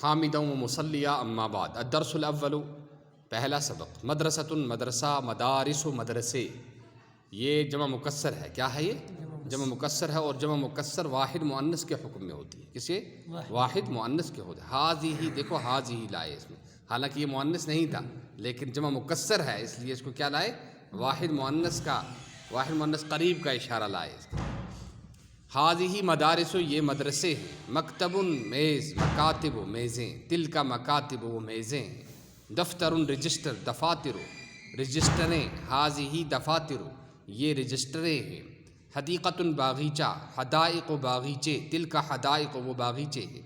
حامدا و مصلیہ اما بعد الدرس الاول پہلا سبق مدرسۃ مدرسہ مدارس و مدرسے یہ جمع مکسر ہے. کیا ہے یہ جمع مکسر ہے اور جمع مکسر واحد مؤنث کے حکم میں ہوتی ہے. کسے واحد مؤنث کے ہوتے ہیں. حاذی دیکھو حاذی لائے اس میں, حالانکہ یہ مؤنث نہیں تھا لیکن جمع مکسر ہے اس لیے اس کو کیا لائے واحد مؤنث قریب کا اشارہ لائے. حاذی مدارس یہ مدرسے ہیں. مکتب میز مکاتب و میزیں تلک مکاتب و میزیں. دفتر رجسٹر دفاتر رجسٹریں. حاذی دفاتر یہ رجسٹریں ہیں. حدیقۃ باغیچہ حدائق و باغیچے تلک حدائق وہ باغیچے ہیں.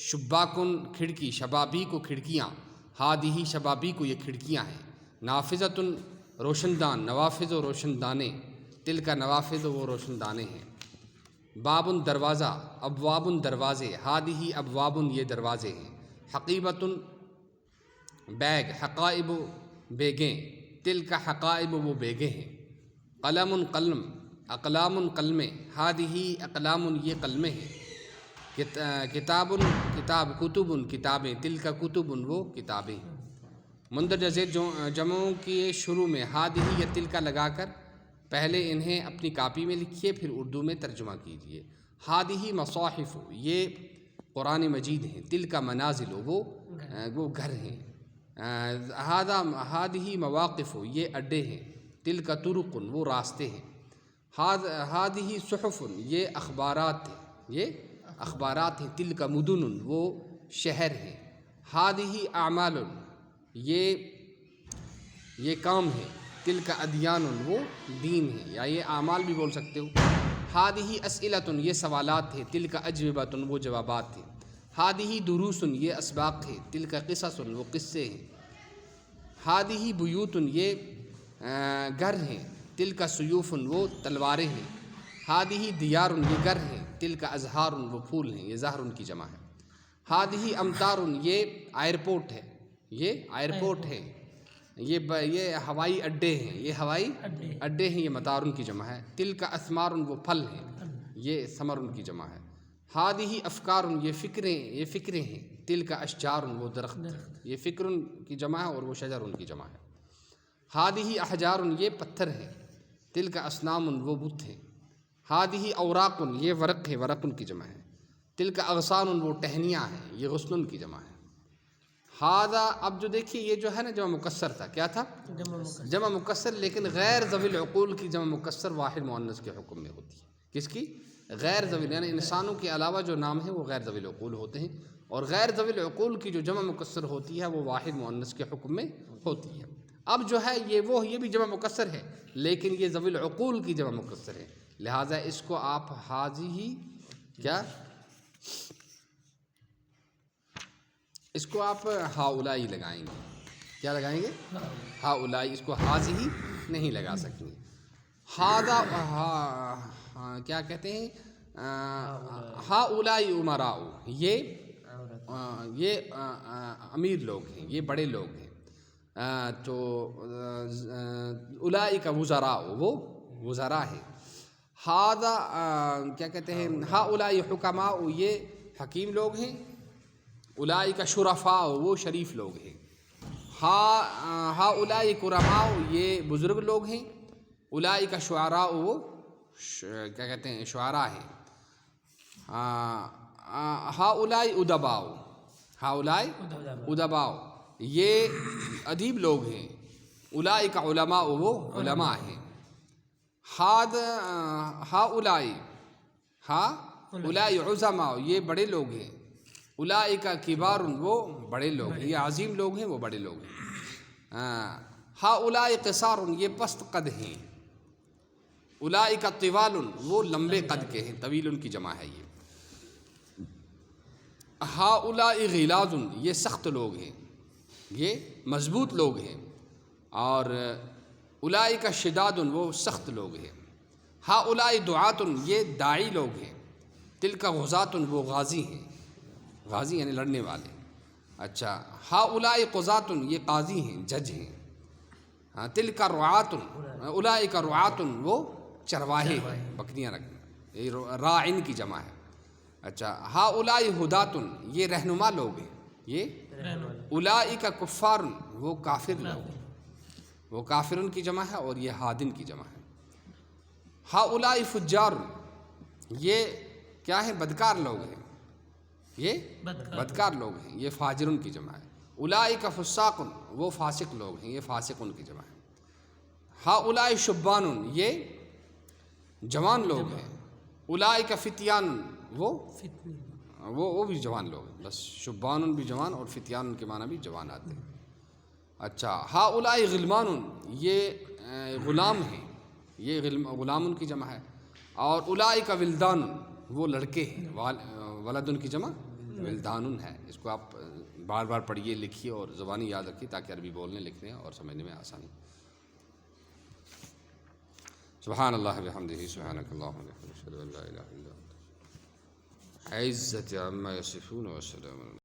شباکن کھڑکی شبابیک و کھڑکیاں. حاذی شبابیک یہ کھڑکیاں ہیں. نافذۃ روشن دان نوافذ و روشن دانے تلک نوافذ وہ روشن دانے ہیں. باب دروازہ ابواب دروازے. حاذی ابواب یہ دروازے ہیں. حقیبۃ بیگ حقائب بیگیں تلک حقائب وہ بیگیں ہیں. قلم قلم اقلام قلمیں. حاذی اقلام یہ قلمیں ہیں. کتاب کتاب کتب کتابیں تلک کتب وہ کتابیں. مندرجہ جمعوں کے شروع میں حاذی یا تلک لگا کر پہلے انہیں اپنی کاپی میں لکھیے پھر اردو میں ترجمہ کیجیے. حاذی مصاحف یہ قرآن مجید ہیں. تلک منازل وہ گھر ہیں. حاذی مواقف یہ اڈے ہیں. تلک طرق وہ راستے ہیں. حاذی صحف یہ اخبارات ہیں. یہ اخبارات ہیں. تلک مدن وہ شہر ہیں. حاذی اعمال یہ کام ہے. تلک ادیان وہ دین ہے یا یہ اعمال بھی بول سکتے ہو. حاذی اسئلۃ یہ سوالات ہیں. تلک اجوبۃ وہ جوابات ہیں. حاذی دروس یہ اسباق ہے. تلک قصص وہ قصے ہیں. حاذی بیوت یہ گھر ہیں. تلک سیوف وہ تلواریں ہیں. حاذی دیار یہ گھر ہیں. تلک ازہار وہ پھول ہیں. یہ زہر کی جمع ہے. حاذی امطار یہ ایئرپورٹ ہے. یہ ایئرپورٹ ہے. یہ ہوائی اڈے ہیں. یہ ہوائی اڈے ہیں. یہ مطار کی جمع ہے. تلک اثمار وہ پھل ہیں. یہ ثمر کی جمع ہے. حاذی افکار یہ فکریں ہیں. تلک اشجار وہ درخت. یہ فکر کی جمع ہے اور وہ شجر کی جمع ہے. حاذی احجار یہ پتھر ہیں. تلک اصنام وہ بت ہیں. حاذی اوراق یہ ورق ہے. ورق کی جمع ہے. تلک اغصان وہ ٹہنیاں ہیں. یہ غصن کی جمع ہے. حاذا اب جو دیکھیے یہ جو ہے نا جمع مکسر تھا. کیا تھا جمع مکسر لیکن غیر ذوی العقول کی جمع مکسر واحد مؤنث کے حکم میں ہوتی ہے. کس کی غیر ذوی یعنی انسانوں کے علاوہ جو نام ہیں وہ غیر ذوی العقول ہوتے ہیں اور غیر ذوی العقول کی جو جمع مکسر ہوتی ہے وہ واحد مؤنث کے حکم میں ہوتی ہے. اب جو ہے یہ بھی جمع مکسر ہے لیکن یہ ذوی العقول کی جمع مکسر ہے لہٰذا اس کو آپ حاذی ہی کیا اس کو آپ ہاؤلائی لگائیں گے. کیا لگائیں گے ہاؤلائی. اس کو حاذی ہی نہیں لگا سکیں گے. حاذا کیا کہتے ہیں ہاؤلائی امراء یہ امیر لوگ ہیں. یہ بڑے لوگ ہیں. تو اولئک وزراء وہ وزراء ہیں. حاذا کیا کہتے ہیں ہاؤلائی حکماء یہ حکیم لوگ ہیں. اولئک شرفاء وہ شریف لوگ ہیں. ہاؤلائی کرماء یہ بزرگ لوگ ہیں. اولئک شعراء وہ کیا کہتے ہیں شعراء ہیں. ہاؤلائی ادباء ہاؤلائی ادباء یہ ادیب لوگ ہیں. اولئک علماء وہ علماء ہیں. ہاؤلائی عظماء یہ بڑے لوگ ہیں. اولئک کبار وہ بڑے لوگ ہیں. یہ عظیم لوگ ہیں وہ بڑے لوگ ہیں. ہاؤلائی قصار یہ پست قد ہیں. اولئک طوال وہ لمبے قد کے ہیں. طویل کی جمع ہے. یہ ہاؤلائی غلاظ یہ سخت لوگ ہیں. یہ مضبوط لوگ ہیں. اور اولئک شداد وہ سخت لوگ ہیں. ہاؤلائی دعات یہ داعی لوگ ہیں. تلک غزات وہ غازی ہیں. غازی یعنی لڑنے والے. اچھا ہاؤلائی قضات یہ قاضی ہیں جج ہیں. تلک رعات اولئک رعات وہ چرواہے ہیں بکریاں رکھنے. راعن کی جمع ہے. اچھا ہاؤلائی ہدات یہ رہنما لوگ ہیں. یہ اولئک کفار وہ کافر لوگ، وہ کافرن کی جمع ہے اور یہ ہادن کی جمع ہے۔ ہؤلاء فجار یہ کیا ہے؟ بدکار لوگ ہیں، یہ بدکار لوگ ہیں، یہ فاجرن کی جمع ہے۔ اولئک فساق وہ فاسق لوگ ہیں، یہ فاسقن کی جمع ہے۔ ہؤلاء شبان یہ جوان لوگ ہیں۔ اولئک فتیان وہ بھی جوان لوگ ہیں، بس شبان بھی جوان اور فتیان کے معنی بھی جوان آتے ہیں۔ اچھا ہؤلاء غلمان یہ غلام ہیں، یہ غلام کی جمع ہے۔ اور اولئک ولدان وہ لڑکے ہیں، ولدن کی جمع ولدان ہے۔ اس کو آپ بار بار پڑھیے، لکھیے اور زبانی یاد رکھیے تاکہ عربی بولنے لکھنے اور سمجھنے میں آسانی۔ سبحان اللہ بحمدہ، سبحانک اللہم وبحمدک، اشہد ان لا الہ الا انت، عزت عما یصفون وسلام۔